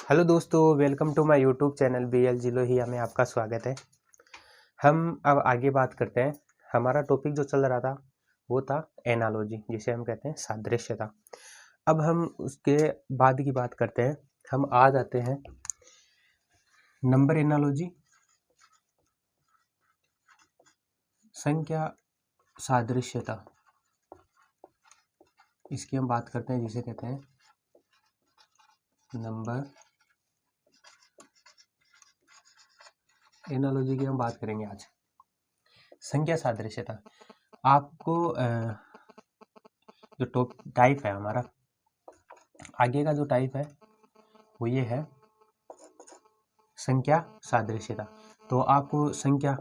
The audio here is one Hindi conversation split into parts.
हेलो दोस्तों, welcome to my YouTube channel BL जिलोहिया में आपका स्वागत है। हम अब आगे बात करते हैं। हमारा टॉपिक जो चल रहा था वो था एनालॉजी, जिसे हम कहते हैं सादृश्यता। अब हम उसके बाद की बात करते हैं। हम आ जाते हैं नंबर एनालॉजी, संख्या सादृश्यता, इसकी हम बात करते हैं, जिसे कहते हैं नंबर एनालॉजी की हम बात करेंगे आज। संख्या सादृश्यता आपको जो टाइप है हमारा आगे का जो टाइप है वो ये है संख्या सादृश्यता। तो आपको संख्या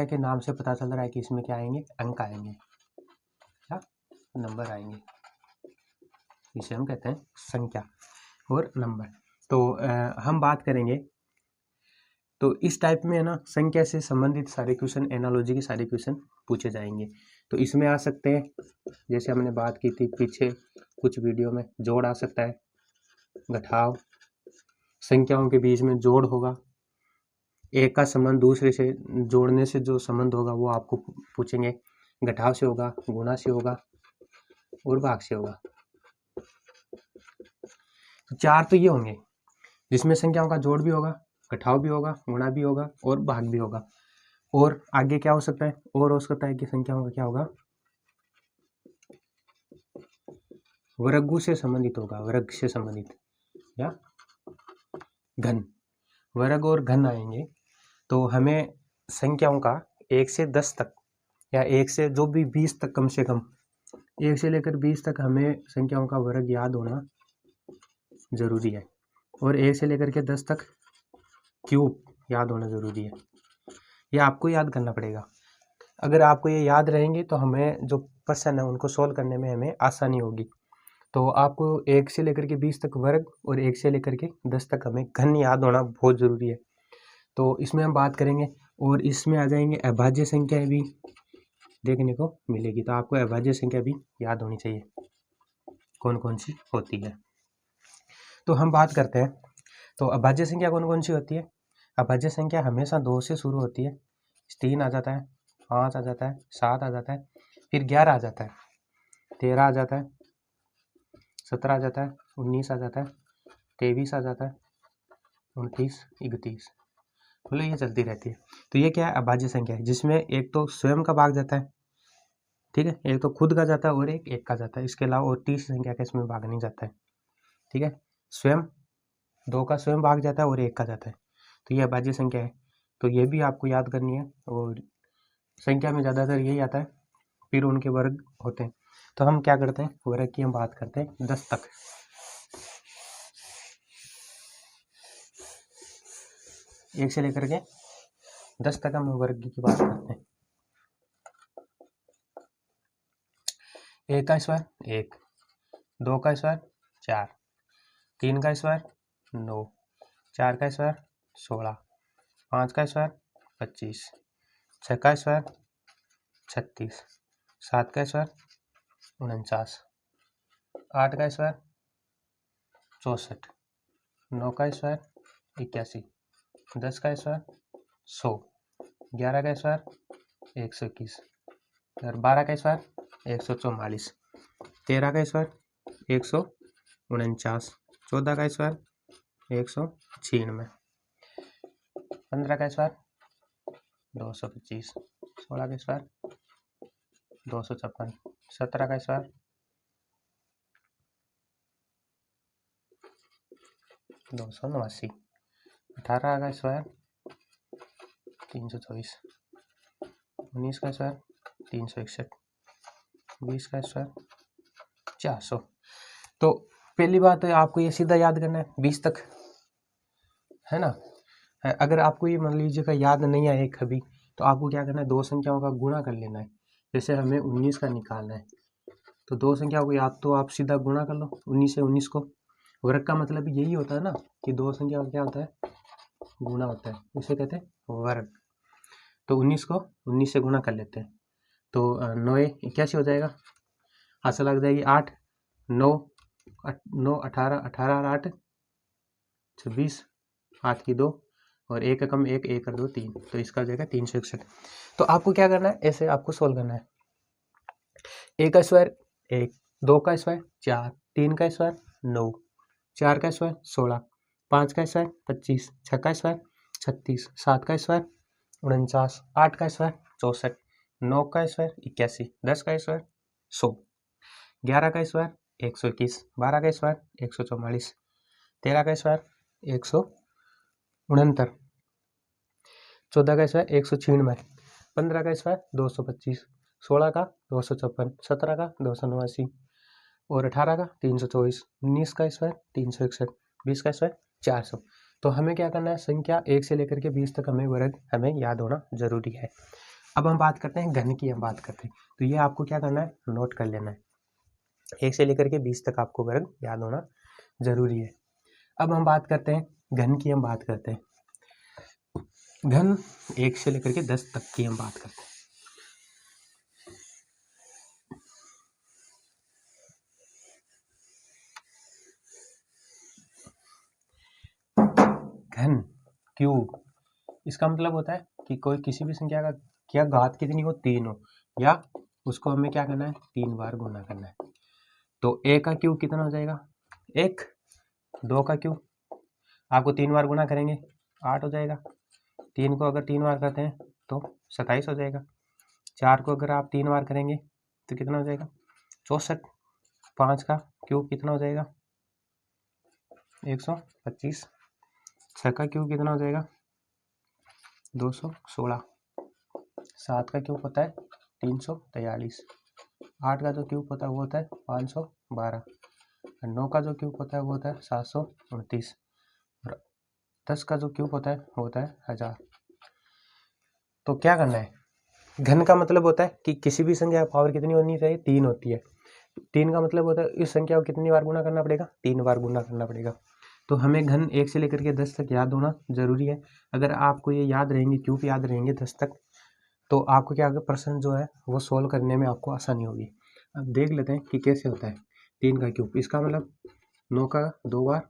के नाम से पता चल रहा है कि इसमें क्या आएंगे, अंक आएंगे, क्या नंबर आएंगे, इसे हम कहते हैं संख्या और नंबर। तो हम बात करेंगे, तो इस टाइप में है ना, संख्या से संबंधित सारे क्वेश्चन, एनालॉजी के सारे क्वेश्चन पूछे जाएंगे। तो इसमें आ सकते हैं, जैसे हमने बात की थी पीछे कुछ वीडियो में, जोड़ आ सकता है, घटाव, संख्याओं के बीच में जोड़ होगा, एक का संबंध दूसरे से जोड़ने से जो संबंध होगा वो आपको पूछेंगे, घटाव से होगा, गुणा से होगा और भाग से होगा। तो चार तो ये होंगे जिसमें संख्याओं का जोड़ भी होगा, घटाव भी होगा, गुणा भी होगा और भाग भी होगा। और आगे क्या हो सकता है, और हो सकता है कि संख्याओं का क्या होगा, वर्गों से संबंधित होगा, वर्ग से संबंधित या घन, वर्ग और घन आएंगे। तो हमें संख्याओं का 1 से 10 तक या 1 से जो भी 20 तक, कम से कम 1 से लेकर 20 तक हमें संख्याओं का वर्ग याद होना जरूरी है, और 1 से लेकर के 10 तक क्यूब याद होना जरूरी है। ये आपको याद करना पड़ेगा। अगर आपको ये याद रहेंगे तो हमें जो प्रश्न है उनको सोल्व करने में हमें आसानी होगी। तो आपको 1 से लेकर के 20 तक वर्ग और 1 से लेकर के 10 तक हमें घन याद होना बहुत ज़रूरी है। तो इसमें हम बात करेंगे, और इसमें आ जाएंगे अभाज्य संख्या भी देखने को मिलेगी। तो आपको अभाज्य संख्या भी याद होनी चाहिए, कौन कौन सी होती है। तो हम बात करते हैं, तो अभाज्य संख्या कौन कौन सी होती है। अभाज्य संख्या हमेशा 2 से शुरू होती है, 3 आ जाता है, 5 आ जाता है, 7 आ जाता है, फिर 11 आ जाता है, 13 आ जाता है, 17 आ जाता है, 19 आ जाता है, 23 आ जाता है, 29, 31, बोलो ये चलती रहती है। तो ये क्या है, अभाज्य संख्या है, जिसमें एक तो स्वयं का भाग जाता है, ठीक है, एक तो खुद का जाता है और एक का जाता है। इसके अलावा और तीसरी संख्या का इसमें भाग नहीं जाता है, ठीक है। स्वयं 2 का स्वयं भाग जाता है और 1 का जाता है। तो ये अभाज्य संख्या है, तो ये भी आपको याद करनी है। और संख्या में ज़्यादातर यही आता है, फिर उनके वर्ग होते हैं। तो हम क्या करते हैं, वर्ग की हम बात करते हैं 10 तक। एक से लेकर के 10 तक हम वर्ग की बात करते हैं। 1 का स्क्वायर 1, 2 का स्क्वायर 4, 3 का स्क्वायर 9, 4 का स्क्वायर 16, 5 का स्क्वायर 25, 6 का स्क्वायर 36, 7 का स्क्वायर 49, 8 का स्क्वायर 64, 9 का स्क्वायर 81, 10 का स्क्वायर 100, 11 का स्क्वायर 121, और 12 का स्क्वायर 144, 13 का स्क्वायर 149, 14 का स्क्वायर 196, 15 का स्क्वायर 225, 16 का स्क्वायर 256, 17 का स्क्वायर 289, 18 का स्क्वायर 324, 19 का स्क्वायर 361, 20 का स्क्वायर 400। तो पहली बात है, आपको ये सीधा याद करना है 20 तक, है ना। अगर आपको ये मान लीजिएगा याद नहीं आए कभी, तो आपको क्या करना है, 2 संख्याओं का गुणा कर लेना है। जैसे हमें 19 का निकालना है, तो 2 संख्याओं को याद तो आप सीधा गुणा कर लो, 19 से 19 को। वर्ग का मतलब यही होता है ना, कि 2 संख्या का क्या होता है, गुणा होता है, उसे कहते हैं वर्ग। तो 19 को 19 से गुणा कर लेते हैं, तो 9 81 हो जाएगा, आशा लग जाएगी 8, 9 9 18, 18 और 8 26, हाथ की 2 और 1 कम 1, 1 और 2 3, तो इसका हो जाएगा 361। तो आपको क्या करना है, ऐसे आपको सोल्व करना है। 1 का स्क्वायर 1, 2 का स्क्वायर 4, 3 का स्क्वायर 9, 4 का स्क्वायर 16, 5 का स्क्वायर 25, 6 का स्क्वायर 36, 7 का स्क्वायर 49, 8 का स्क्वायर 64, 9 का स्क्वायर 81, 10 का स्क्वायर 100, 11 का स्क्वायर 121, 12 का स्क्वायर 144, 13 का स्क्वायर 169, 14 का स्क्वायर 196, 15 का स्क्वायर 225, 16 का 256, 17 का 289 और 18 का 324, 19 का स्क्वायर 361, 20 का स्क्वायर 400। तो हमें क्या करना है, संख्या 1 से लेकर के 20 तक हमें वर्ग हमें याद होना जरूरी है। अब हम बात करते हैं घन की, हम बात करते हैं तो ये आपको क्या करना है, नोट कर लेना है। 1 से लेकर के 20 तक आपको वर्ग याद होना जरूरी है। अब हम बात करते हैं घन की, हम बात करते हैं घन 1 से लेकर के 10 तक की हम बात करते हैं। घन क्यूब, इसका मतलब होता है कि कोई किसी भी संख्या का क्या घात कितनी हो, 3 हो, या उसको हमें क्या करना है, 3 बार गुना करना है। तो 1 का क्यूब कितना हो जाएगा 1, 2 का क्यूब आपको 3 बार गुना करेंगे 8 हो जाएगा, 3 को अगर 3 बार करते हैं तो 27 हो जाएगा, 4 को अगर आप 3 बार करेंगे तो कितना हो जाएगा 64, 5 का क्यूब कितना हो जाएगा 125, 6 का क्यूब कितना हो जाएगा 216, 7 का क्यूब होता है 343, 8 का जो क्यूब होता है वो होता है 512, 9 का जो क्यूब होता है वो होता है 729 और 10 का जो क्यूब होता है वो होता है 1000। तो क्या करना है, घन का मतलब होता है कि किसी भी संख्या पावर कितनी होनी चाहिए, 3 होती है। 3 का मतलब होता है इस संख्या को कितनी बार गुना करना पड़ेगा, 3 बार गुना करना पड़ेगा। तो हमें घन 1 से लेकर के 10 तक याद होना जरूरी है। अगर आपको ये याद रहेंगे, क्यूब याद रहेंगे 10 तक, तो आपको क्या होगा, प्रश्न जो है वो सोल्व करने में आपको आसानी होगी। अब देख लेते हैं कि कैसे होता है 3 का क्यूब। इसका मतलब 9 का 2 बार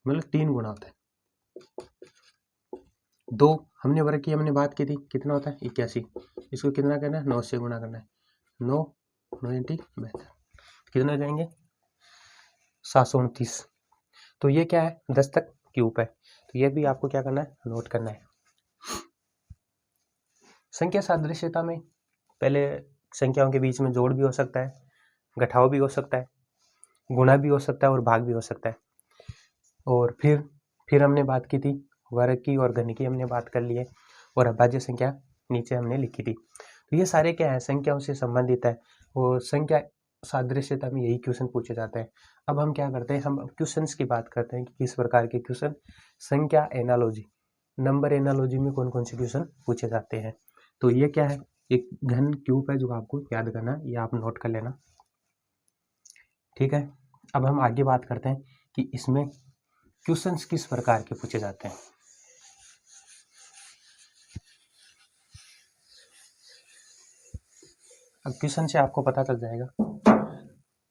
मतलब 3 गुना होता है। 2 हमने वर्ग की, हमने बात की थी कितना होता है 81, इसको कितना करना है 9 से गुना करना है, 9 90 72, कितना हो जाएंगे 729। तो ये क्या है 10 तक क्यूब है, तो ये भी आपको क्या करना है, नोट करना है। संख्या सादृश्यता में पहले संख्याओं के बीच में जोड़ भी हो सकता है, घटाव भी हो सकता है, गुणा भी हो सकता है और भाग भी हो सकता है। और फिर हमने बात की थी वर्ग की और घन की हमने बात कर ली है, और अभाज्य संख्या नीचे हमने लिखी थी। तो ये सारे क्या है, संख्याओं से संबंधित है, और संख्या सादृश्यता में यही क्वेश्चन पूछे जाते हैं। अब हम क्या करते हैं, हम क्वेश्चंस की बात करते हैं कि किस प्रकार के क्वेश्चन संख्या एनालॉजी, नंबर एनालॉजी में कौन कौन से क्वेश्चन पूछे जाते हैं। तो ये क्या है, एक घन क्यूब है जो आपको याद करना है, ये आप नोट कर लेना, ठीक है। अब हम आगे बात करते हैं कि इसमें क्वेश्चंस किस प्रकार के पूछे जाते हैं। अब क्वेश्चन से आपको पता चल जाएगा,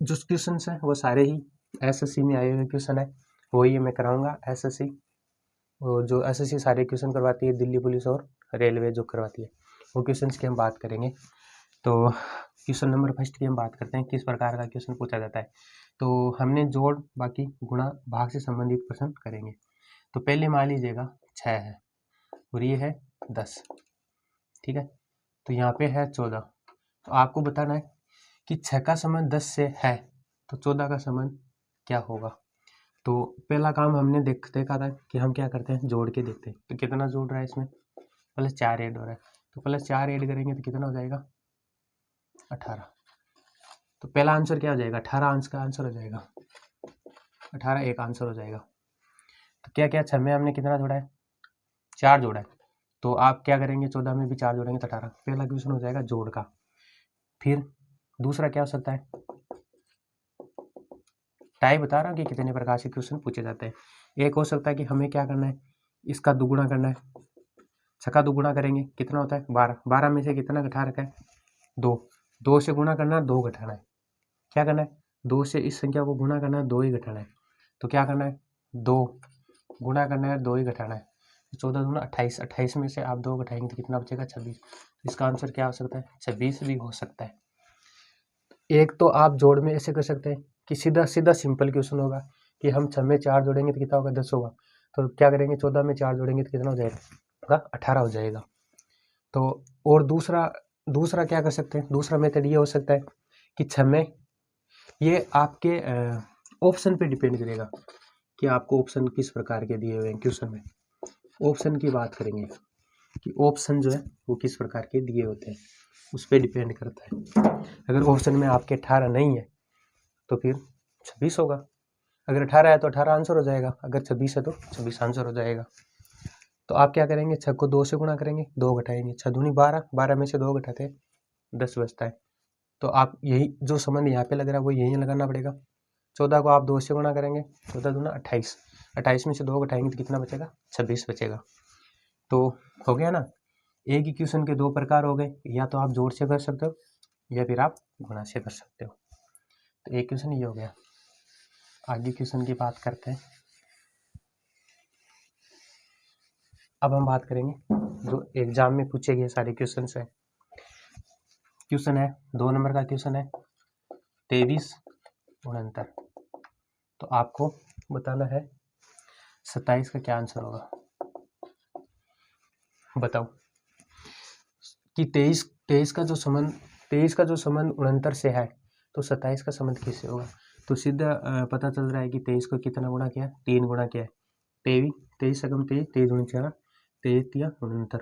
जो क्वेश्चन है वो सारे ही एसएससी में आए हुए क्वेश्चन है, वही मैं कराऊंगा। एसएससी जो एसएससी सारे क्वेश्चन करवाती है, दिल्ली पुलिस और रेलवे जो करवाती है, वो क्वेश्चन की हम बात करेंगे। तो क्वेश्चन नंबर फर्स्ट की हम बात करते हैं, किस प्रकार का क्वेश्चन पूछा जाता है। तो हमने जोड़, बाकी गुणा, भाग से संबंधित प्रश्न करेंगे। तो पहले मान लीजिएगा 6 है और ये है 10, ठीक है। तो यहाँ पे है 14, तो आपको बताना है कि 6 का संबंध 10 से है तो 14 का संबंध क्या होगा। तो पहला काम हमने देखा था कि हम क्या करते हैं, जोड़ के देखते हैं। तो कितना जोड़ रहा है इसमें, प्लस 4 ऐड हो रहा है, तो प्लस 4 ऐड करेंगे तो कितना हो जाएगा 18। तो पहला आंसर क्या हो जाएगा, 18 आंसर का आंसर हो जाएगा, 18 एक आंसर हो जाएगा। तो क्या क्या 6 में हमने कितना जोड़ा है, 4 जोड़ा है, तो आप क्या करेंगे 14 में भी 4 जोड़ेंगे तो 18। पहला क्वेश्चन हो जाएगा जोड़ का। फिर दूसरा क्या हो सकता है, टाइप बता रहा हूँ कि कितने प्रकार से क्वेश्चन पूछे जाते हैं। एक हो सकता है कि हमें क्या करना है, इसका दुगुना करना है, 6 का दुगुना करेंगे कितना होता है 12, 12 में से कितना घटा रखा है 2, 2 से गुना करना है, 2 घटाना है, क्या करना है 2 से इस संख्या को गुना करना है, 2 ही घटाना है। तो क्या करना है 2 गुणा करना है, 2 ही घटाना है। 14 दूना 28, 28 में से आप 2 घटाएंगे तो कितना बचेगा 26। इसका आंसर क्या हो सकता है 26 भी हो सकता है। एक तो आप जोड़ में ऐसे कर सकते हैं कि सीधा सीधा सिंपल क्वेश्चन होगा कि हम 6 में 4 जोड़ेंगे तो कितना होगा 10 होगा। तो क्या करेंगे 14 में 4 जोड़ेंगे तो कितना हो जाएगा 18 हो जाएगा। तो और दूसरा क्या कर सकते हैं, दूसरा मेथड ये हो सकता है कि 6 में, ये आपके ऑप्शन पे डिपेंड करेगा कि आपको ऑप्शन किस प्रकार के दिए हुए हैं क्वेश्चन में। ऑप्शन की बात करेंगे कि ऑप्शन जो है वो किस प्रकार के दिए होते हैं, उस पर डिपेंड करता है। अगर ऑप्शन में आपके 18 नहीं है तो फिर 26 होगा। अगर 18 है तो 18 आंसर हो जाएगा, अगर 26 है तो 26 आंसर हो जाएगा। तो आप क्या करेंगे 6 को 2 से गुणा करेंगे, 2 घटाएंगे, 6 दूनी 12, 12 में से 2 घटाते 10 बचता है। तो आप यही जो संबंध यहाँ पे लग रहा है वो यही लगाना पड़ेगा। 14 को आप 2 से गुणा करेंगे, 14 दूना 28, 28 में से 2 घटाएंगे तो कितना बचेगा 26 बचेगा। तो हो गया ना, एक ही क्वेश्चन के 2 प्रकार हो गए, या तो आप जोड़ से कर सकते हो या फिर आप गुणा से कर सकते हो। तो एक क्वेश्चन ये हो गया। आगे क्वेश्चन की बात करते हैं। अब हम बात करेंगे जो एग्जाम में पूछे गए सारे क्वेश्चन है। क्वेश्चन है 2 नंबर का क्वेश्चन है 23 69। तो आपको बताना है 27 का क्या आंसर होगा। बताओ कि 23 का जो संबंध 69 से है तो 27 का संबंध किससे होगा। तो सीधा पता चल रहा है कि 23 को कितना गुणा किया, 3 गुणा किया है। 23 सकम 23 गुणा 4, 23 69।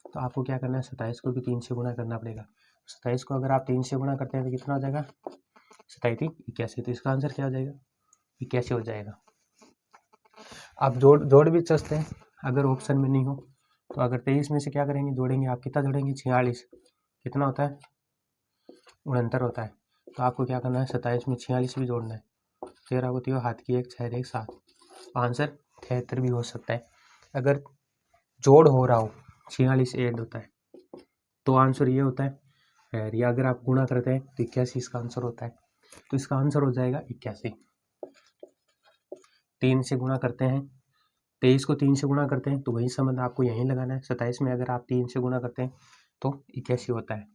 तो आपको क्या करना है 27 को भी 3 से गुणा करना पड़ेगा। 27 को अगर आप 3 से गुणा करते हैं तो कितना हो जाएगा 27 81। तो इसका आंसर क्या हो जाएगा 81 हो जाएगा। आप जोड़ भी सकते हैं अगर ऑप्शन में नहीं हो तो। अगर 23 में से क्या करेंगे जोड़ेंगे, आप कितना जोड़ेंगे 46, कितना होता है 69 होता है। तो आपको क्या करना है 27 में 46 भी जोड़ना है। 13 को 3 हाथ की 1 6 1 7, आंसर 73 भी हो सकता है। अगर जोड़ हो रहा हो 46 ऐड होता है तो आंसर ये होता है, या अगर आप गुणा करते हैं तो 81 इसका आंसर होता है। तो इसका आंसर हो जाएगा 81। 3 से गुणा करते हैं, 23 को 3 से गुणा करते हैं तो वही संबंध आपको यहीं लगाना है। 27 में अगर आप 3 से गुणा करते हैं तो 81 होता है।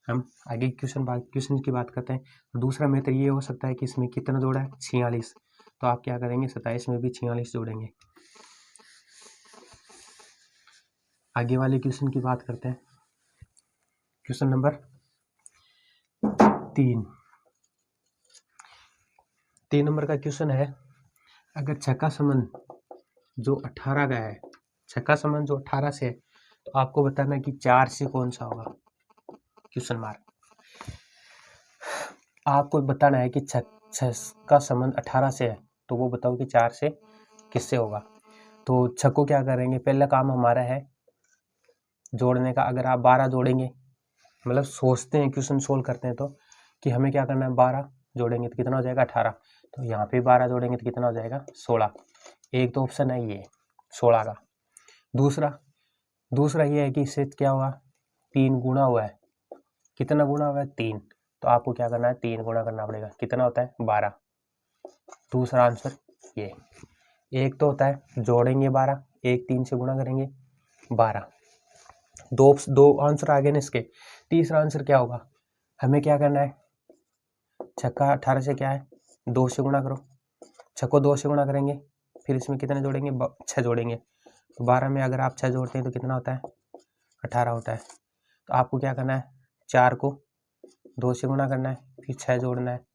हम आगे क्वेश्चन की बात करते हैं। दूसरा मेथड ये हो सकता है कि इसमें कितना जोड़ा है 46। तो आप क्या करेंगे 27 में भी 46 जोड़ेंगे। आगे वाले क्वेश्चन की बात करते हैं। क्वेश्चन नंबर 3 नंबर का क्वेश्चन है, अगर छक्का संबंध जो 18 का है, छक्का संबंध जो 18 से है तो आपको बताना है कि 4 से कौन सा होगा, क्वेश्चन मार्क। आपको बताना है कि छक्का संबंध 18 से है तो वो बताओ कि 4 से किससे होगा। तो छक्को क्या करेंगे, पहला काम हमारा है जोड़ने का। अगर आप 12 जोड़ेंगे, मतलब सोचते हैं क्वेश्चन सोल्व करते हैं तो कि हमें क्या करना है 12 जोड़ेंगे तो कितना हो जाएगा 18। तो यहाँ पे 12 जोड़ेंगे तो कितना हो जाएगा 16। एक तो ऑप्शन है ये 16 का। दूसरा ये है कि इससे क्या हुआ 3 गुणा हुआ है। कितना गुणा हुआ है 3। तो आपको क्या करना है 3 गुणा करना पड़ेगा, कितना होता है 12। दूसरा आंसर ये। एक तो होता है जोड़ेंगे 12, एक 3 से गुणा करेंगे 12। दो आंसर आ गए ना इसके। तीसरा आंसर क्या होगा, हमें क्या करना है छक्का 18 से क्या है 2 से गुणा करो। छक्को 2 से गुणा करेंगे, फिर इसमें कितने जोड़ेंगे 6 जोड़ेंगे। तो 12 में अगर आप 6 जोड़ते हैं तो कितना होता है 18 होता है। तो आपको क्या करना है 4 को 2 से गुणा करना है, फिर 6 जोड़ना है।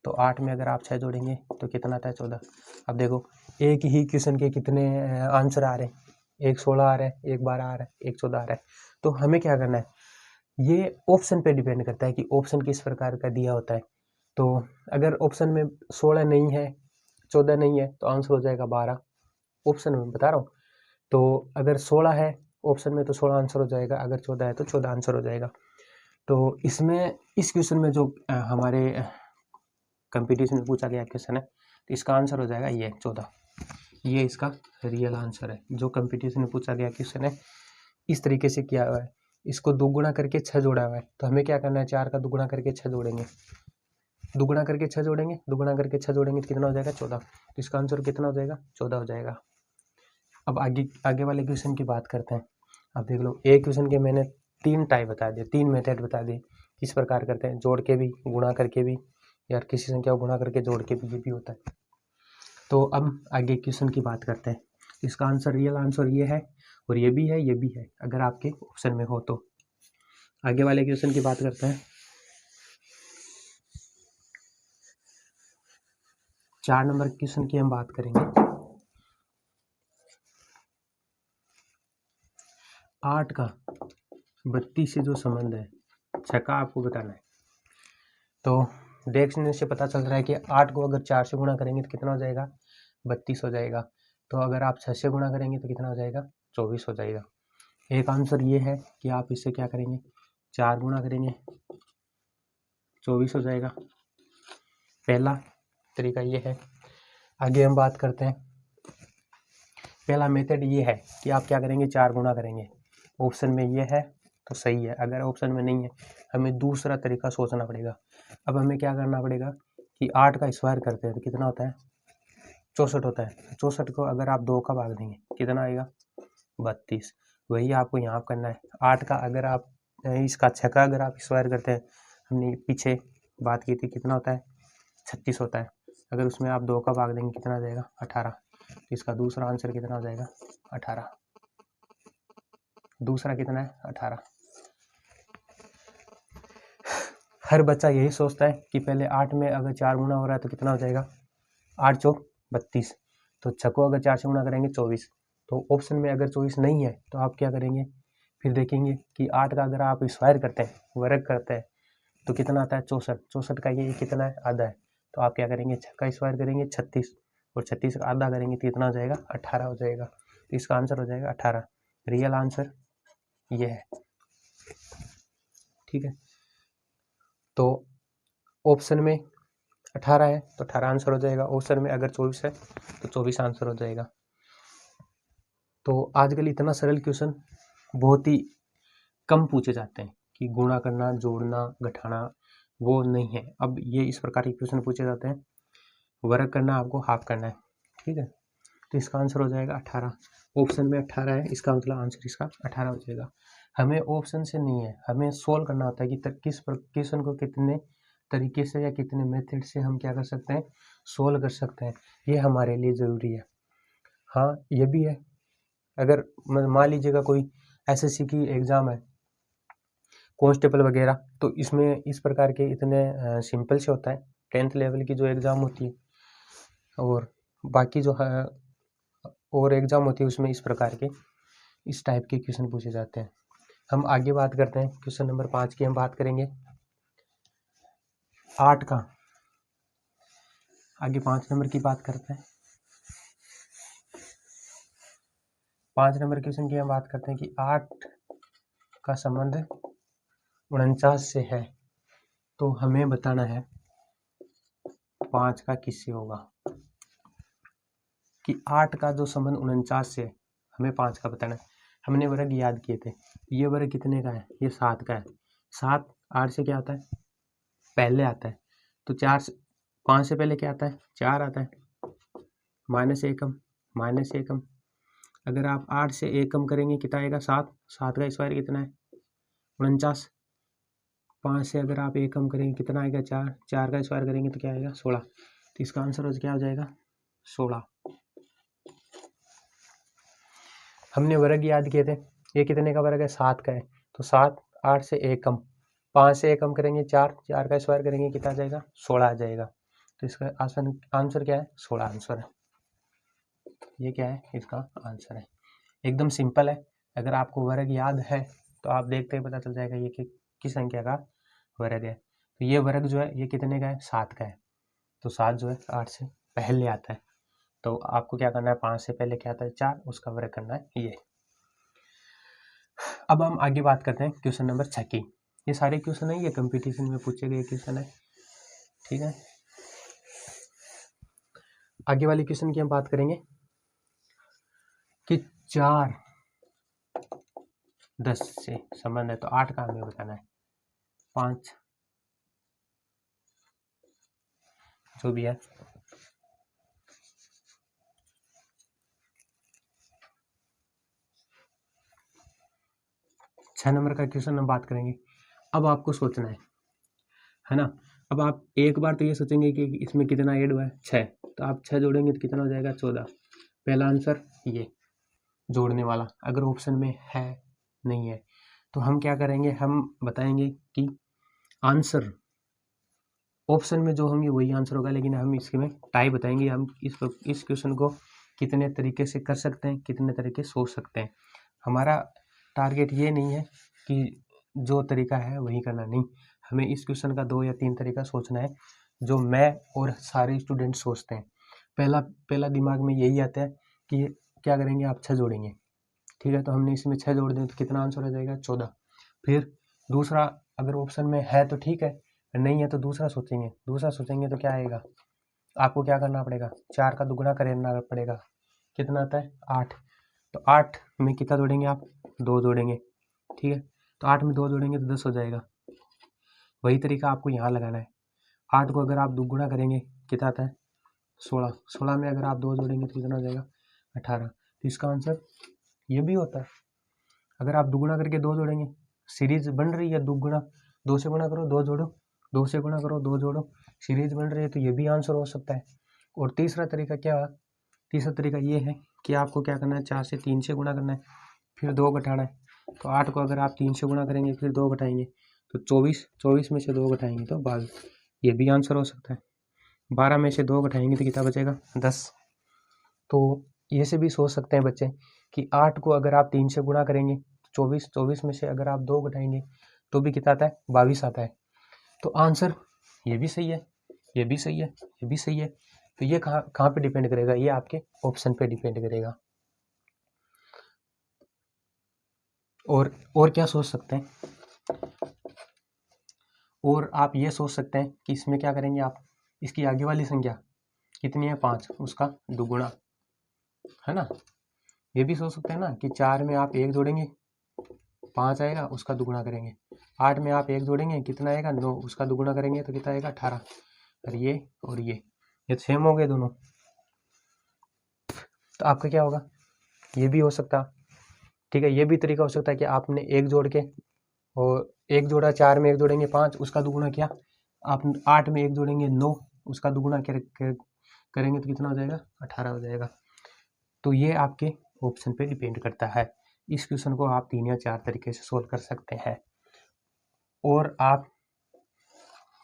तो 8 में अगर आप 6 जोड़ेंगे तो कितना आता है 14। अब देखो एक ही क्वेश्चन के कितने आंसर आ रहे हैं, एक 16 आ रहा है, एक 12 आ रहा है, एक 14 आ रहा है। तो हमें क्या करना है, ये ऑप्शन पे डिपेंड करता है कि ऑप्शन किस प्रकार का दिया होता है। तो अगर ऑप्शन में 16 नहीं है 14 नहीं है तो आंसर हो जाएगा 12, ऑप्शन में बता रहा हूँ। तो अगर 16 है ऑप्शन में तो 16 आंसर हो जाएगा, अगर 14 है तो 14 आंसर हो जाएगा। तो इसमें इस क्वेश्चन में जो हमारे कंपटीशन में पूछा गया क्वेश्चन है तो इसका आंसर हो जाएगा ये 14। ये इसका रियल आंसर है। जो कंपटीशन में पूछा गया क्वेश्चन है इस तरीके से किया हुआ है, इसको दुगुना करके 6 जोड़ा हुआ है। तो हमें क्या करना है 4 का दुगुना करके 6 जोड़ेंगे, दुगुना करके 6 जोड़ेंगे, दुगुना करके 6 जोड़ेंगे तो कितना हो जाएगा 14। तो इसका आंसर कितना हो जाएगा 14 हो जाएगा। अब आगे आगे वाले क्वेश्चन की बात करते हैं। अब देख लो, एक क्वेश्चन के मैंने 3 टाइप बता दिए, 3 मेथड बता दिए किस प्रकार करते हैं, जोड़ के भी, गुणा करके भी, या किसी संख्या को गुणा करके जोड़ के भी, ये भी होता है। तो अब आगे क्वेश्चन की बात करते हैं। इसका आंसर, रियल आंसर ये है, और ये भी है, ये भी है, अगर आपके ऑप्शन में हो तो। आगे वाले क्वेश्चन की बात करते हैं। 4 नंबर क्वेश्चन की हम बात करेंगे। 8 का 32 से जो संबंध है, छक्का आपको बताना है। तो देखने से पता चल रहा है कि 8 को अगर 4 से गुणा करेंगे तो कितना हो जाएगा, 32 हो जाएगा। तो अगर आप 6 से गुणा करेंगे तो कितना हो जाएगा, 24 हो जाएगा। एक आंसर ये है कि आप इससे क्या करेंगे, 4 गुणा करेंगे, 24 हो जाएगा। पहला तरीका ये है। आगे हम बात करते हैं। पहला मेथड ये है कि आप क्या करेंगे, 4 गुणा करेंगे। ऑप्शन में ये है तो सही है, अगर ऑप्शन में नहीं है हमें दूसरा तरीका सोचना पड़ेगा। अब हमें क्या करना पड़ेगा कि 8 का स्क्वायर करते हैं तो कितना होता है, 64 होता है। 64 को अगर आप 2 का भाग देंगे कितना आएगा, 32। वही आपको यहाँ करना है। 8 का अगर आप इसका 6 का अगर आप स्क्वायर करते हैं, हमने पीछे बात की थी, कितना होता है, 36 होता है। अगर उसमें आप 2 का भाग देंगे कितना आ जाएगा, 18। इसका दूसरा आंसर कितना हो जाएगा, 18। दूसरा कितना है, 18। हर बच्चा यही सोचता है कि पहले 8 में अगर 4 गुना हो रहा है तो कितना हो जाएगा, 8 चौक 32। तो 6 को अगर 4 से गुना करेंगे 24। तो ऑप्शन में अगर 24 नहीं है तो आप क्या करेंगे, फिर देखेंगे कि 8 का अगर आप स्क्वायर करते हैं, वर्ग करते हैं, तो कितना आता है, 64। 64 का ये कितना है, आधा है। तो आप क्या करेंगे, 6 का स्क्वायर करेंगे 36, और 36 का आधा करेंगे तो कितना हो जाएगा, 18 हो जाएगा। तो इसका आंसर हो जाएगा 18। रियल आंसर ये है, ठीक है। तो ऑप्शन में 18 है तो 18 आंसर हो जाएगा, ऑप्शन में अगर 24 है तो 24 आंसर हो जाएगा। तो आजकल इतना सरल क्वेश्चन बहुत ही कम पूछे जाते हैं कि गुणा करना, जोड़ना, घटाना, वो नहीं है। अब ये इस प्रकार के क्वेश्चन पूछे जाते हैं, वर्ग करना आपको हाफ करना है, ठीक है। तो इसका आंसर हो जाएगा 18। ऑप्शन में 18 है, इसका मतलब आंसर इसका 18 हो जाएगा। हमें ऑप्शन से नहीं है, हमें सोल्व करना होता है कि किस क्वेश्चन को कितने तरीके से या कितने मेथड से हम क्या कर सकते हैं, सोल्व कर सकते हैं। ये हमारे लिए ज़रूरी है। हाँ ये भी है, अगर मान लीजिएगा कोई एसएससी की एग्ज़ाम है, कांस्टेबल वगैरह, तो इसमें इस प्रकार के इतने सिंपल से होता है। 10th लेवल की जो एग्ज़ाम होती है और बाकी जो है और एग्ज़ाम होती है उसमें इस प्रकार के, इस टाइप के क्वेश्चन पूछे जाते हैं। हम आगे बात करते हैं, क्वेश्चन नंबर 5 की हम बात करेंगे। 8 का, आगे 5 नंबर की बात करते हैं। 5 नंबर क्वेश्चन की हम बात करते हैं कि 8 का संबंध 49 से है, तो हमें बताना है 5 का किससे होगा। कि 8 का जो संबंध 49 से है, हमें 5 का बताना है। हमने वर्ग याद किए थे, ये वर्ग कितने का है, ये 7 का है। 7 8 से क्या आता है, पहले आता है। तो 5 से पहले क्या आता है, 4 आता है। माइनस एकम, माइनस एकम, अगर आप 8 से 1 कम करेंगे कितना आएगा, 7। 7 का स्क्वायर कितना है, 49। 5 से अगर आप 1 कम करेंगे कितना आएगा, 4। 4 का स्क्वायर करेंगे तो क्या आएगा, 16। तो इसका आंसर क्या हो जाएगा, 16। हमने वर्ग याद किए थे, ये कितने का वर्ग है, 7 का है। तो 7, 8 से 1 कम, 5 से 1 कम करेंगे 4। 4 का स्क्वायर करेंगे कितना आ जाएगा, 16 आ जाएगा। तो इसका आंसर क्या है, 16 आंसर है। ये क्या है, इसका आंसर है। एकदम सिंपल है। अगर आपको वर्ग याद है तो आप देखते ही पता चल जाएगा ये किस संख्या का वर्ग है। तो ये वर्ग जो है ये कितने का है, 7 का है। तो 7 जो है 8 से पहले आता है। तो आपको क्या करना है, 5 से पहले क्या आता है, 4, उसका वर्ग करना है ये। अब हम आगे बात करते हैं क्वेश्चन नंबर 6 की। ये सारे क्वेश्चन है, ये कंपटीशन में पूछे गए क्वेश्चन है, ठीक है। आगे वाले क्वेश्चन की हम बात करेंगे कि 4 10 से संबंध है, तो 8 का हमें बताना है। 5 जो भी है, 6 नंबर का क्वेश्चन हम बात करेंगे। अब आपको सोचना है ना। अब आप एक बार तो ये सोचेंगे कि इसमें कितना ऐड हुआ है, 6, तो आप 6 जोड़ेंगे तो कितना हो जाएगा, 14। पहला आंसर ये जोड़ने वाला, अगर ऑप्शन में है नहीं है तो हम क्या करेंगे, हम बताएंगे कि आंसर ऑप्शन में जो होंगे वही आंसर होगा, लेकिन हम इसमें टाई बताएंगे, हम इस क्वेश्चन को कितने तरीके से कर सकते हैं, कितने तरीके सोच सकते हैं। हमारा टारगेट ये नहीं है कि जो तरीका है वही करना, नहीं, हमें इस क्वेश्चन का 2 या 3 तरीका सोचना है जो मैं और सारे स्टूडेंट सोचते हैं। पहला दिमाग में यही आता है कि क्या करेंगे, आप 6 जोड़ेंगे, ठीक है, तो हमने इसमें 6 जोड़ दें तो कितना आंसर हो जाएगा, 14। फिर दूसरा, अगर ऑप्शन में है तो ठीक है, नहीं है तो दूसरा सोचेंगे तो क्या आएगा, आपको क्या करना पड़ेगा, 4 का दुगुना करना पड़ेगा, कितना आता है, 8। तो 8 में कितना जोड़ेंगे आप, 2 जोड़ेंगे, ठीक है, तो 8 में 2 जोड़ेंगे तो 10 हो जाएगा। वही तरीका आपको यहाँ लगाना है। 8 को अगर आप दुगुना करेंगे कितना आता है, 16। 16 में अगर आप 2 जोड़ेंगे तो कितना हो जाएगा, 18। तो इसका आंसर ये भी होता है। अगर आप दुगुना करके 2 जोड़ेंगे, सीरीज बन रही है दुगुना, 2 से गुणा करो 2 जोड़ो, 2 से गुणा करो 2 जोड़ो, सीरीज बन रही है, तो ये भी आंसर हो सकता है। और तीसरा तरीका क्या है, तीसरा तरीका ये है कि आपको क्या करना है, 4 से 3 से गुणा करना है, फिर 2 घटाना है। तो 8 को अगर आप 3 से गुणा करेंगे फिर 2 घटाएंगे तो 24, 24 में से 2 घटाएंगे तो 22, ये भी आंसर हो सकता है। 12 में से 2 घटाएंगे तो कितना बचेगा, 10। तो ये से भी सोच सकते हैं बच्चे कि 8 को अगर आप 3 से गुणा करेंगे तो 24, 24 में से अगर आप 2 घटाएंगे तो भी कितना आता है, 22 आता है। तो आंसर ये भी सही है, ये भी सही है, ये भी सही है। तो ये कहाँ पे डिपेंड करेगा, ये आपके ऑप्शन पे डिपेंड करेगा। और क्या सोच सकते हैं, और आप ये सोच सकते हैं कि इसमें क्या करेंगे आप, इसकी आगे वाली संख्या कितनी है, 5, उसका दुगुना, है ना। ये भी सोच सकते हैं ना कि 4 में आप 1 जोड़ेंगे 5 आएगा, उसका दुगुना करेंगे। 8 में आप 1 जोड़ेंगे कितना आएगा, 9, उसका दुगुना करेंगे तो कितना आएगा, 18। और ये सेम हो गए दोनों। तो आपका क्या होगा, ये भी हो सकता, ठीक है, ये भी तरीका हो सकता है कि आपने 1 जोड़ के, और 1 जोड़ा, 4 में 1 जोड़ेंगे 5, उसका दुगुना किया, आप 8 में 1 जोड़ेंगे 9, उसका दुगुना करेंगे तो कितना हो जाएगा, 18 हो जाएगा। तो ये आपके ऑप्शन पे डिपेंड करता है। इस क्वेश्चन को आप 3 या 4 तरीके से सोल्व कर सकते हैं। और आप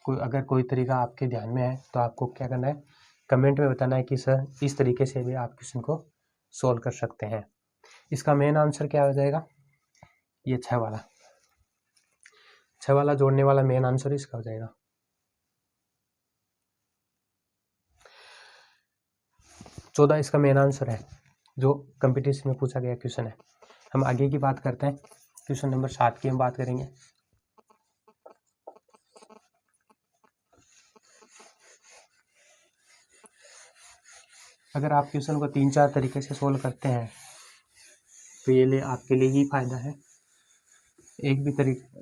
अगर कोई तरीका आपके ध्यान में है तो आपको क्या करना है, कमेंट में बताना है कि सर इस तरीके से भी आप क्वेश्चन को सोल्व कर सकते हैं। इसका मेन आंसर क्या हो जाएगा, ये 6 वाला जोड़ने वाला मेन आंसर इसका हो जाएगा। 14 इसका मेन आंसर है, जो कंपटीशन में पूछा गया क्वेश्चन है। हम आगे की बात करते हैं, क्वेश्चन नंबर 7 की हम बात करेंगे। अगर आप क्वेश्चन को 3-4 तरीके से सोल्व करते हैं तो ये आपके लिए ही फायदा है, एक भी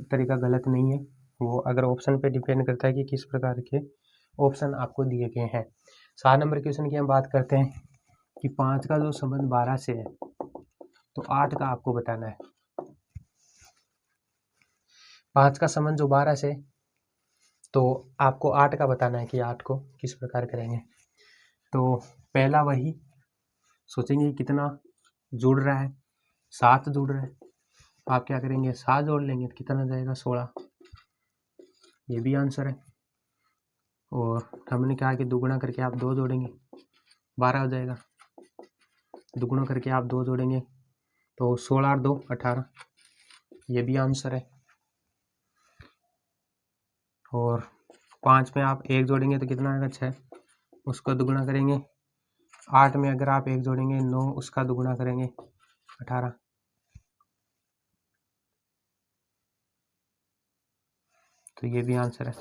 तरीका गलत नहीं है। वो अगर ऑप्शन पे डिपेंड करता है कि किस प्रकार के ऑप्शन आपको दिए गए हैं। 7 नंबर क्वेश्चन की हम बात करते हैं कि 5 का जो संबंध 12 से है तो 8 का आपको बताना है। 5 का संबंध जो 12 से, तो आपको 8 का बताना है कि 8 को किस प्रकार करेंगे। तो पहला वही सोचेंगे कितना जुड़ रहा है, 7 जुड़ रहा है, आप क्या करेंगे, 7 जोड़ लेंगे तो कितना जाएगा, 16, ये भी आंसर है। और हमने कहा कि दुगुना करके आप 2 जोड़ेंगे 12 हो जाएगा, दुगुना करके आप 2 जोड़ेंगे तो 16 और 2 18, ये भी आंसर है। और 5 में आप 1 जोड़ेंगे तो कितना आएगा, 6, उसको दुगुना करेंगे। 8 में अगर आप 1 जोड़ेंगे 9, उसका दुगुना करेंगे 18, तो ये भी आंसर है।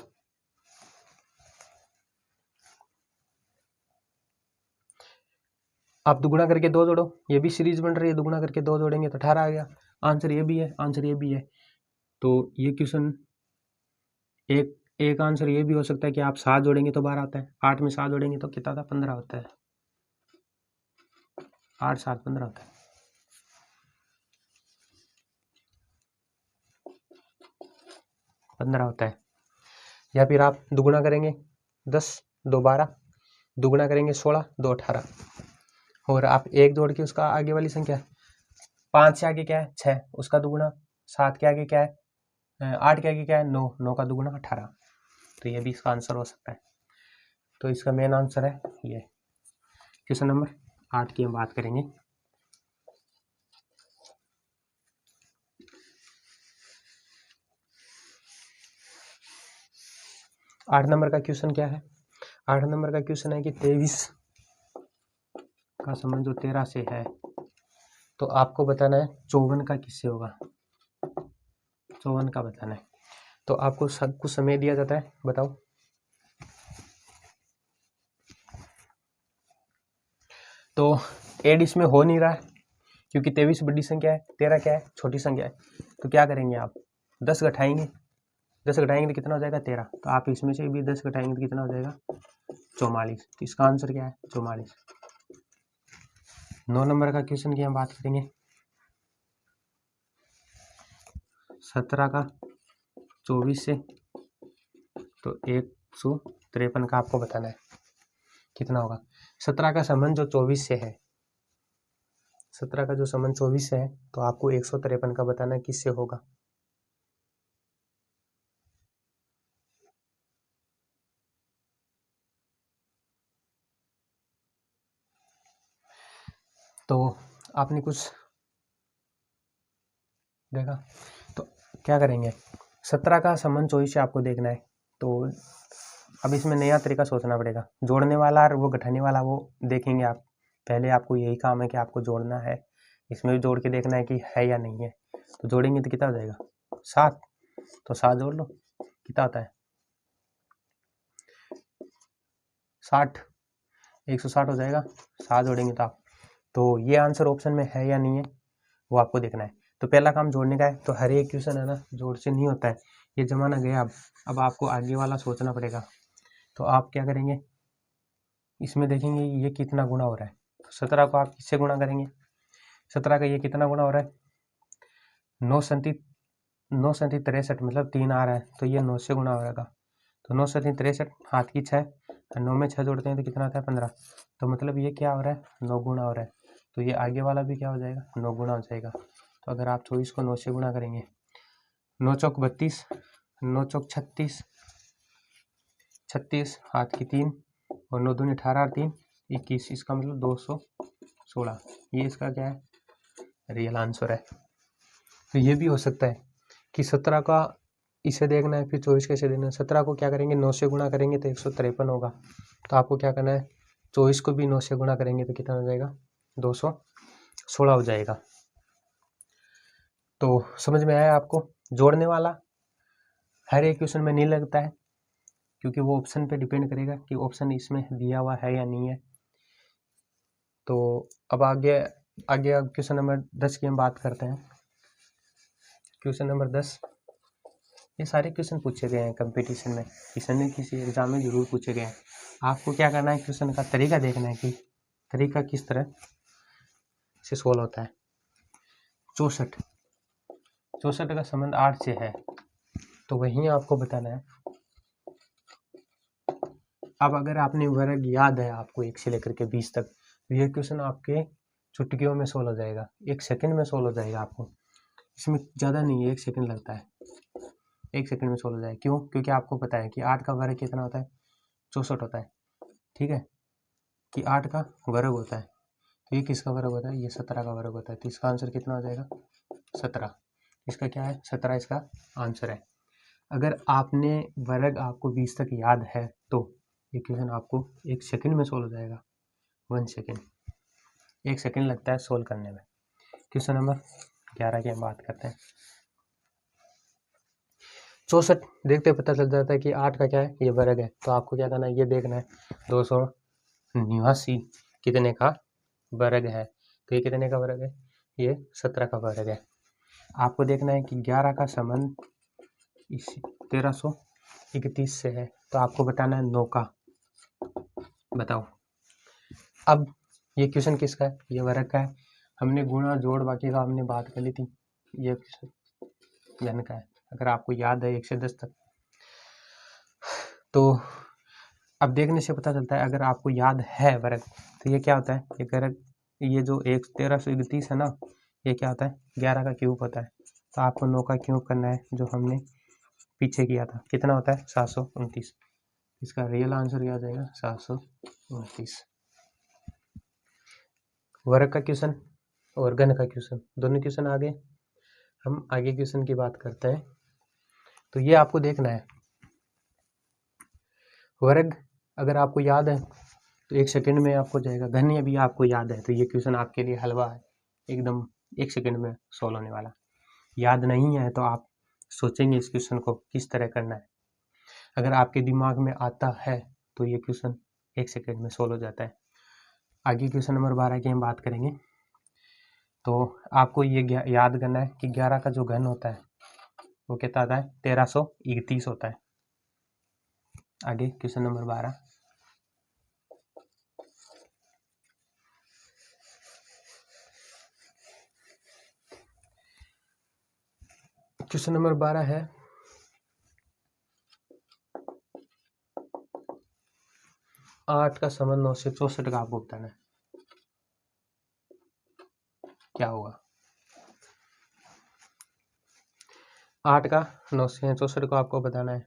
आप दुगुना करके 2 जोड़ो, ये भी सीरीज बन रही है, दुगुना करके 2 जोड़ेंगे तो 18 आ गया, आंसर ये भी है, आंसर ये भी है। तो ये क्वेश्चन एक आंसर ये भी हो सकता है कि आप 7 जोड़ेंगे तो 12 आता है, 8 में 7 जोड़ेंगे तो कितना था, 15 होता है, 8 7 15 होता है। 15 होता है। या फिर आप दुगुना करेंगे 10 2 12, दुगुना करेंगे 16 2 18, और आप एक जोड़ के उसका आगे वाली संख्या 5 से आगे क्या है 6, उसका दुगुना 7 के आगे क्या है 8 के आगे क्या है 9, 9 का दुगुना 18। तो ये भी इसका आंसर हो सकता है। तो इसका मेन आंसर है ये। क्वेश्चन नंबर 8 की हम बात करेंगे। आठ नंबर का क्वेश्चन क्या है? 8 नंबर का क्वेश्चन है कि 23 का संबंध जो 13 से है, तो आपको बताना है 54 का किससे होगा, 54 का बताना है। तो आपको सब कुछ समय दिया जाता है, बताओ। तो एड इसमें हो नहीं रहा है क्योंकि 23 बड़ी संख्या है, 13 क्या है छोटी संख्या है। तो क्या करेंगे आप 10 घटाएंगे, 10 घटाएंगे तो कितना हो जाएगा 13। तो आप इसमें से भी 10 घटाएंगे तो कितना हो जाएगा 44। तो इसका आंसर क्या है 44। 9 नंबर का क्वेश्चन की हम बात करेंगे। 17 का 24 से, तो 153 का आपको बताना है कितना होगा। 17 का संबंध जो 24 से है, 17 का जो संबंध 24 से है, तो आपको 153 का बताना है किससे होगा। तो आपने कुछ देखा, तो क्या करेंगे 17 का संबंध 24 से आपको देखना है। तो अब इसमें नया तरीका सोचना पड़ेगा, जोड़ने वाला और वो घटाने वाला वो देखेंगे आप। पहले आपको यही काम है कि आपको जोड़ना है, इसमें भी जोड़ के देखना है कि है या नहीं है। तो जोड़ेंगे तो कितना हो जाएगा 7, तो 7 जोड़ लो, कितना होता है 60, 160 हो जाएगा। 7 जोड़ेंगे तो आप, तो ये आंसर ऑप्शन में है या नहीं है वो आपको देखना है। तो पहला काम जोड़ने का है, तो हर एक क्वेश्चन है ना जोड़ से नहीं होता है, ये जमाना गया। अब आपको आगे वाला सोचना पड़ेगा। तो आप क्या करेंगे, इसमें देखेंगे ये कितना गुना हो रहा है। तो 17 को आप किससे गुणा करेंगे, 17 का ये कितना गुना हो रहा है 9 37 9 37 63, मतलब 3 आ रहा है, तो ये 9 से गुना हो जाएगा। तो 9 37 63, हाथ की 6, 9 में 6 जोड़ते हैं तो कितना आता है 15। तो मतलब ये क्या हो रहा है 9 गुना हो रहा है। तो ये आगे वाला भी क्या हो जाएगा 9 गुना हो जाएगा। तो अगर आप 24 को 9 से गुणा करेंगे, 9 चौक 32, 9 चौक 36, 36 हाथ की 3, और 9 दूनी 18 और 3 21, इसका मतलब 216। ये इसका क्या है रियल आंसर है। तो ये भी हो सकता है कि 17 का इसे देखना है, फिर 24 कैसे देखना है। 17 को क्या करेंगे 9 से गुणा करेंगे तो 153 होगा। तो आपको क्या करना है 24 को भी 9 से गुणा करेंगे तो कितना हो जाएगा 216 हो जाएगा। तो समझ में आया आपको। जोड़ने वाला हर एक क्वेश्चन में नहीं लगता है क्योंकि वो ऑप्शन पे डिपेंड करेगा कि ऑप्शन इसमें दिया हुआ है या नहीं है। तो अब आगे क्वेश्चन नंबर 10 की हम बात करते हैं। क्वेश्चन नंबर 10, ये सारे क्वेश्चन पूछे गए हैं कंपटीशन में, किसी न किसी एग्जाम में जरूर पूछे गए हैं। आपको क्या करना है क्वेश्चन का तरीका देखना है कि तरीका किस तरह से सोल्व होता है। 64 का संबंध 8 से है, तो वही आपको बताना है। अब अगर आपने वर्ग याद है आपको 1 से लेकर के 20 तक, तो ये क्वेश्चन आपके चुटकियों में सोल्व हो जाएगा, 1 सेकंड में सोल्व हो जाएगा। आपको इसमें ज़्यादा नहीं है, 1 सेकंड लगता है, 1 सेकंड में सोल्व हो जाएगा। क्यों? क्योंकि आपको पता है कि 8 का वर्ग कितना होता है 64 होता है। ठीक है, कि 8 का वर्ग होता है, तो ये किसका वर्ग होता है, ये 17 का वर्ग होता है। तो इसका आंसर कितना हो जाएगा 17। इसका क्या है 17 इसका आंसर है। अगर आपने वर्ग आपको 20 तक याद है तो ये क्वेश्चन आपको 1 सेकंड में सोल्व हो जाएगा। 1 सेकंड, 1 सेकंड लगता है सोल्व करने में। क्वेश्चन नंबर 11 की हम बात करते हैं। 64 देखते पता चल जाता है कि 8 का क्या है ये वर्ग है। तो आपको क्या करना है ये देखना है 289 कितने का वर्ग है। तो ये कितने का वर्ग है, ये 17 का वर्ग है। आपको देखना है कि 11 का संबंध 1331 से है, तो आपको बताना है 9 का। बताओ अब ये क्वेश्चन किसका है, ये वर्ग का है। हमने गुणा जोड़ बाकी का हमने बात कर ली थी, ये घन का है। अगर आपको याद है 1 से 10 तक तो अब देखने से पता चलता है, अगर आपको याद है वर्ग, तो ये क्या होता है, ये वर्ग, ये जो 1331 है ना, ये क्या होता है, 11 का क्यूब होता है। तो आपको 9 का क्यूब करना है, जो हमने पीछे किया था। कितना होता है, 729। इसका रियल आंसर क्या हो जाएगा, 729। वर्ग का क्वेश्चन और घन का क्वेश्चन, दोनों क्वेश्चन आ गए। हम आगे क्वेश्चन की बात करते हैं। तो ये आपको देखना है, वर्ग अगर आपको याद है तो 1 सेकंड में आपको जाएगा। घन अभी आपको याद है तो ये क्वेश्चन आपके लिए हलवा है, एकदम 1 सेकंड में सॉल्व होने वाला। याद नहीं है तो आप सोचेंगे इस क्वेश्चन को किस तरह करना है। अगर आपके दिमाग में आता है तो ये क्वेश्चन 1 सेकंड में सॉल्व हो जाता है। आगे क्वेश्चन नंबर 12 की हम बात करेंगे। तो आपको ये याद करना है कि 11 का जो घन होता है वो कितना आता है, 1331 होता है। आगे क्वेश्चन नंबर 12। क्वेश्चन नंबर 12 है, आठ का संबंध 9 से 64 का आपको बताना है। क्या होगा, 8 का 9 से 64 को आपको बताना है,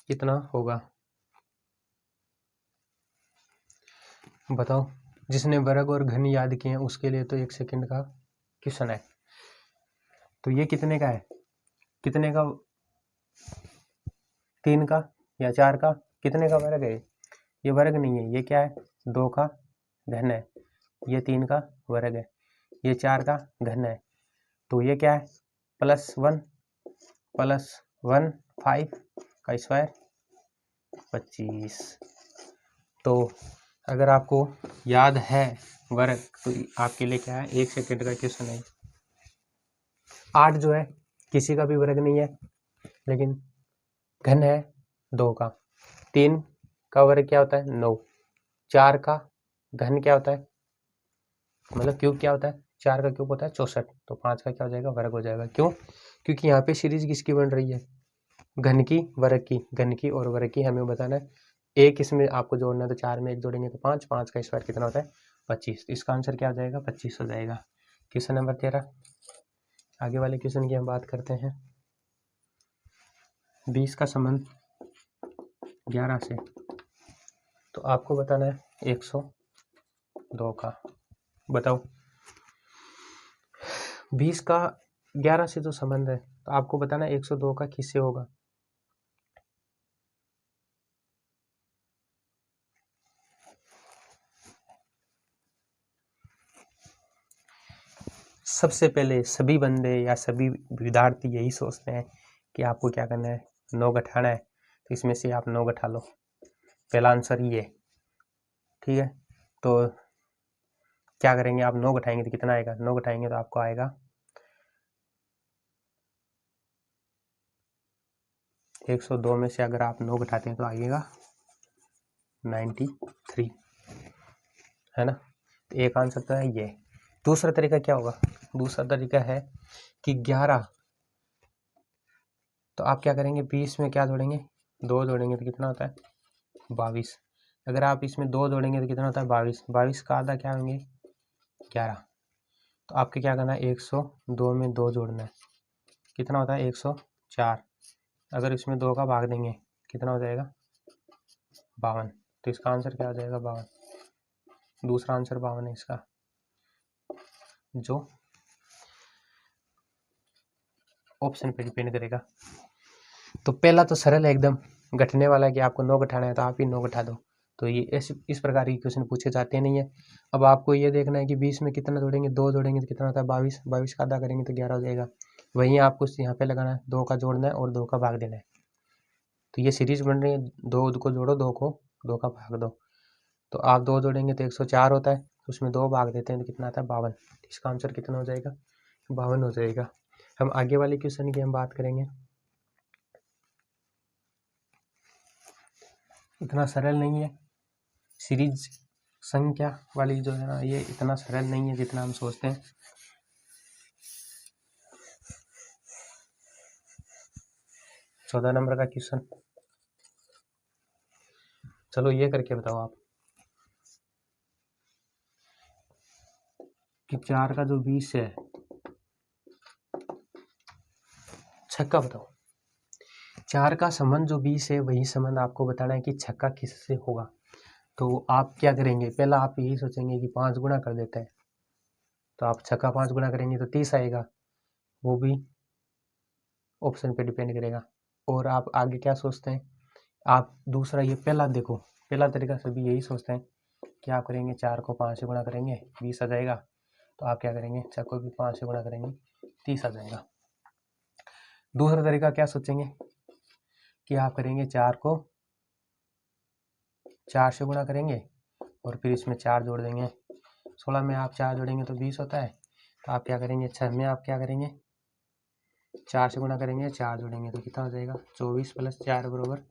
कितना होगा बताओ। जिसने वर्ग और घन याद किए हैं उसके लिए तो 1 सेकंड का क्वेश्चन है। तो ये कितने का है, कितने का, 3 का या 4 का, कितने का वर्ग है, ये वर्ग नहीं है, ये क्या है, 2 का घन है। ये 3 का वर्ग है, ये 4 का घन है। तो ये क्या है, +1 +1 5 का स्क्वायर 25। तो अगर आपको याद है वर्ग तो आपके लिए क्या है, 1 सेकंड का क्वेश्चन है। 8 जो है किसी का भी वर्ग नहीं है, लेकिन घन है 2 का। 3 का वर्ग क्या होता है, 9। 4 का घन क्या होता है, मतलब क्यूब क्या होता है, 4 का क्यूब होता है 64। तो 5 का क्या हो जाएगा, वर्ग हो जाएगा। क्यों, क्योंकि यहाँ पे सीरीज किसकी बन रही है, घन की वर्ग की, घन की और वर्ग की हमें बताना है। एक इसमें आपको जोड़ना है, तो 4 में 1 जोड़ेंगे तो 5, 5 का स्क्वायर कितना होता है, 25। तो इसका आंसर क्या हो जाएगा, 25 हो जाएगा। Question number 13। आगे वाले क्वेश्चन की हम बात करते हैं। 20 का संबंध 11 से, तो आपको बताना है 102 का। बताओ, 20 का 11 से जो संबंध है तो आपको बताना है 102 का किससे होगा। सबसे पहले सभी बंदे या सभी विद्यार्थी यही सोचते हैं कि आपको क्या करना है, 9 घटाना है। तो इसमें से आप 9 घटा लो, पहला आंसर ये, ठीक है। तो क्या करेंगे, आप 9 घटाएंगे तो कितना आएगा, 9 घटाएंगे तो आपको आएगा 102 में से अगर आप 9 घटाते हैं तो आएगा 93, है ना। तो एक आंसर तो है ये। दूसरा तरीका क्या होगा, दूसरा तरीका है कि 11, तो आप क्या करेंगे, 20 में क्या जोड़ेंगे, 2 जोड़ेंगे तो कितना होता है 22। अगर आप इसमें 2 जोड़ेंगे तो कितना होता है 22, 22 का आधा क्या होंगे 11। तो आपको क्या करना है, 102 में 2 जोड़ना है, कितना होता है 104। अगर इसमें 2 का भाग देंगे कितना हो जाएगा 52। तो इसका आंसर क्या हो जाएगा 52। दूसरा आंसर 52 है इसका, जो ऑप्शन पे डिपेंड करेगा। तो पहला तो सरल है एकदम, घटने वाला है कि आपको 9 घटाना है तो आप ही 9 घटा दो। तो ये इस प्रकार के क्वेश्चन पूछे जाते नहीं है। अब आपको ये देखना है कि 20 में कितना जोड़ेंगे, 2 जोड़ेंगे तो कितना होता है 22, 22 का आधा करेंगे तो 11 हो जाएगा। वहीं आपको यहाँ पे लगाना है, 2 का जोड़ना है और 2 का भाग देना है। तो ये सीरीज बन रही है, 2 को जोड़ो, 2 का भाग दो। तो आप 2 जोड़ेंगे तो 104 होता है, तो उसमें 2 भाग देते हैं तो कितना आता है 52। इसका आंसर कितना हो जाएगा 52 हो जाएगा। हम आगे वाले क्वेश्चन की हम बात करेंगे। इतना सरल नहीं है, सीरीज संख्या वाली जो है ना, ये इतना सरल नहीं है जितना हम सोचते हैं। चौदह नंबर का क्वेश्चन, चलो ये करके बताओ आप कि 4 का जो 20 है, छक्का बताओ। 4 का संबंध जो 20 है वही संबंध आपको बताना है कि छक्का किससे होगा। तो आप क्या करेंगे, पहला आप यही सोचेंगे कि 5 गुना कर देते हैं, तो आप छक्का 5 गुना करेंगे तो 30 आएगा, वो भी ऑप्शन पे डिपेंड करेगा। और आप आगे क्या सोचते हैं, आप दूसरा ये पहला देखो, पहला तरीका सभी यही सोचते हैं कि आप करेंगे 4 को 5 से गुणा करेंगे 20 आ जाएगा, तो आप क्या करेंगे छक्के को भी 5 से गुणा करेंगे 30 आ जाएगा। दूसरा तरीका क्या सोचेंगे कि आप करेंगे 4 को 4 से गुणा करेंगे और फिर इसमें 4 जोड़ देंगे, 16 में आप 4 जोड़ेंगे तो 20 होता है, तो आप क्या करेंगे 6 में आप क्या करेंगे 4 से गुणा करेंगे 4 जोड़ेंगे तो कितना हो जाएगा 24 + 4 बराबर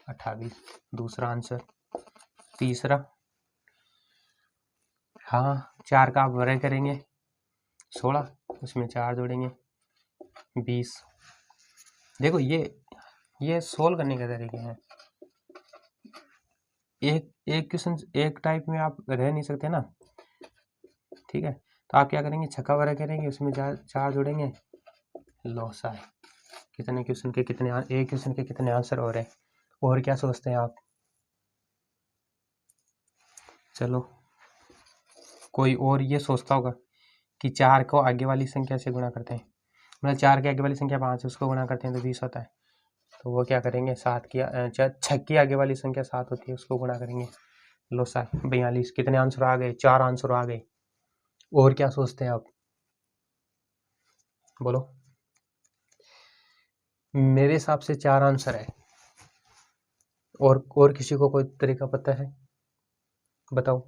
28, दूसरा आंसर। तीसरा, हाँ 4 का आप वर्ग करेंगे 16, उसमें 4 जोड़ेंगे 20। देखो ये सोल्व करने के तरीके हैं, एक क्वेश्चन एक टाइप में आप रह नहीं सकते ना, ठीक है। तो आप क्या करेंगे छक्का वर्ग करेंगे, उसमें 4 जोड़ेंगे, लॉस आए। कितने क्वेश्चन के कितने एक क्वेश्चन के कितने आंसर हो रहे हैं, और क्या सोचते हैं आप। चलो कोई और ये सोचता होगा कि 4 को आगे वाली संख्या से गुणा करते हैं, मतलब 4 के आगे वाली संख्या 5 है, उसको गुणा करते हैं तो 20 होता है, तो वो क्या करेंगे 7 की 6 की आगे वाली संख्या 7 होती है, उसको गुणा करेंगे, लो 42। कितने आंसर आ गए, 4 आंसर आ गए। और क्या सोचते हैं आप, बोलो। मेरे हिसाब से 4 आंसर है, और किसी को कोई तरीका पता है, बताओ।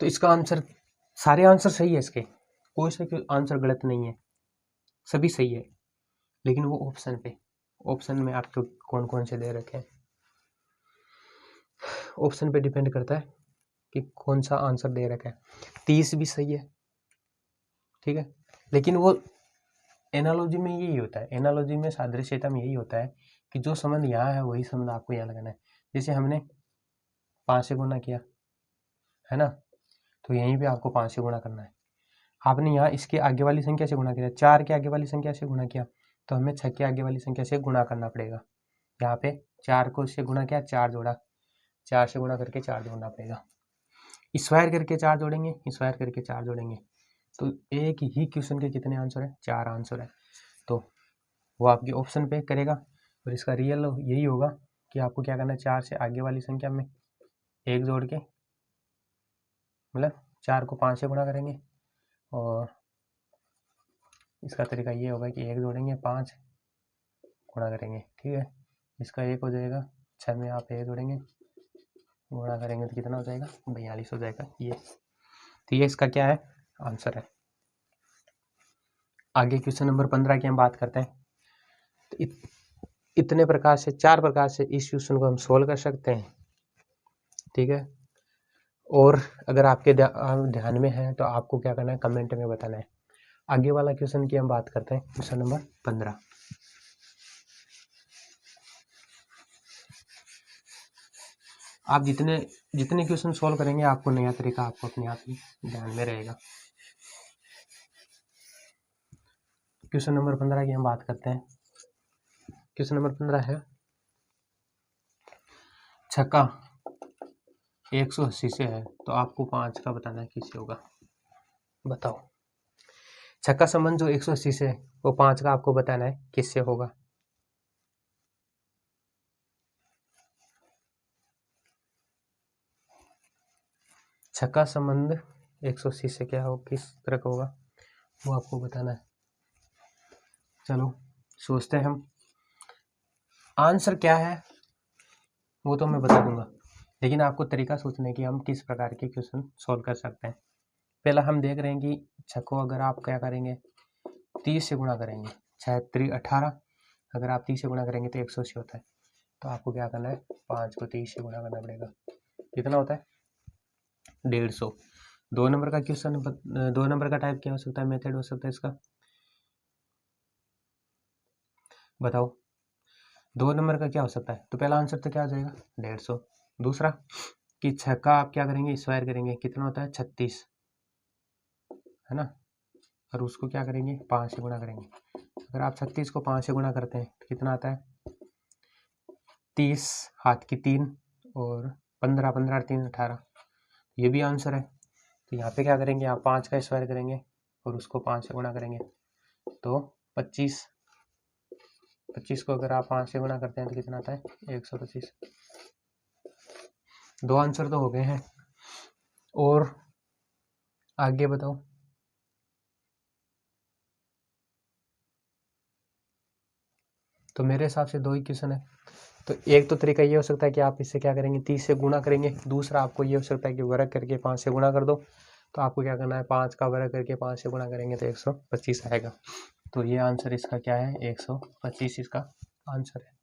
तो इसका आंसर, सारे आंसर सही है इसके, कोई सा आंसर गलत नहीं है, सभी सही है, लेकिन वो ऑप्शन में आपको कौन कौन से दे रखे हैं, ऑप्शन पे डिपेंड करता है कि कौन सा आंसर दे रखा है। 30 भी सही है, ठीक है, लेकिन वो एनालॉजी में यही होता है, एनालॉजी में सादृश्यता में यही होता है कि जो संबंध यहाँ है वही संबंध आपको यहाँ लगाना है। जैसे हमने 5 से गुणा किया है ना, तो यहीं पे आपको 5 से गुणा करना है। आपने यहाँ इसके आगे वाली संख्या से गुणा किया, 4 के आगे वाली संख्या से गुणा किया, तो हमें 6 के आगे वाली संख्या से गुणा करना पड़ेगा। यहाँ पे 4 को इससे गुणा किया, 4 जोड़ा, 4 से गुणा करके 4 जोड़ना पड़ेगा, स्क्वायर करके 4 जोड़ेंगे, स्क्वायर करके 4 जोड़ेंगे, तो एक ही क्वेश्चन के कितने आंसर है, 4 आंसर है। तो वो आपके ऑप्शन पे करेगा, और इसका रियल यही होगा कि आपको क्या करना है, 4 से आगे वाली संख्या में 1 जोड़ के, मतलब 4 को 5 से गुणा करेंगे, और इसका तरीका ये होगा कि 1 जोड़ेंगे 5 गुणा करेंगे, ठीक है। इसका 1 हो जाएगा, 6 में आप 1 जोड़ेंगे गुणा करेंगे तो कितना हो जाएगा 42 हो जाएगा ये। तो ये इसका क्या है, आंसर है। आगे क्वेश्चन नंबर 15 की हम बात करते हैं। तो इतने प्रकार से, 4 प्रकार से इस क्वेश्चन को हम सोल्व कर सकते हैं, ठीक है। और अगर आपके ध्यान में है तो आपको क्या करना है, कमेंट में बताना है। आगे वाला क्वेश्चन की हम बात करते हैं, क्वेश्चन नंबर 15। आप जितने क्वेश्चन सोल्व करेंगे आपको नया तरीका आपको अपने आप ही ध्यान में रहेगा। क्वेश्चन नंबर 15 की हम बात करते हैं। क्वेश्चन नंबर 15 है, छक्का 180 से है तो आपको 5 का बताना है किससे होगा, बताओ। छक्का संबंध जो 180 से है वो 5 का आपको बताना है किससे होगा। छक्का संबंध 180 से क्या हो, किस तरह का होगा, वो आपको बताना है। चलो सोचते हैं हम, आंसर क्या है वो तो मैं बता दूंगा, लेकिन आपको तरीका सोचने की हम किस प्रकार के क्वेश्चन सॉल्व कर सकते हैं। पहला हम देख रहे हैं कि छक्को अगर आप क्या करेंगे 30 से गुणा करेंगे, 6 3 18, अगर आप 30 से गुणा करेंगे तो 180 होता है, तो आपको क्या करना है 5 को 30 से गुणा करना पड़ेगा, कितना होता है 150। 2 नंबर का क्वेश्चन, 2 नंबर का टाइप क्या हो सकता है, मेथड हो सकता है इसका, बताओ। 2 नंबर का क्या हो सकता है, तो पहला आंसर तो क्या हो जाएगा 150। दूसरा कि 6 का आप क्या करेंगे स्क्वायर करेंगे, कितना होता है 36, है ना, और उसको क्या करेंगे 5 से गुणा करेंगे। अगर आप 36 को 5 से गुणा करते हैं तो कितना आता है 30, हाथ की 3 और 15, 15 3 18, ये भी आंसर है। तो यहाँ पे क्या करेंगे आप 5 का स्क्वायर करेंगे और उसको 5 से गुणा करेंगे तो 25, 25 को अगर आप 5 से गुणा करते हैं तो कितना आता है 125। 2 आंसर तो हो गए हैं, और आगे बताओ। तो मेरे हिसाब से 2 ही क्वेश्चन है। तो एक तो तरीका ये हो सकता है कि आप इससे क्या करेंगे 30 से गुणा करेंगे, दूसरा आपको ये हो सकता है कि वर्ग करके 5 से गुणा कर दो। तो आपको क्या करना है 5 का वर्ग करके 5 से गुणा करेंगे तो 125 आएगा। तो ये आंसर इसका क्या है 125 इसका आंसर है।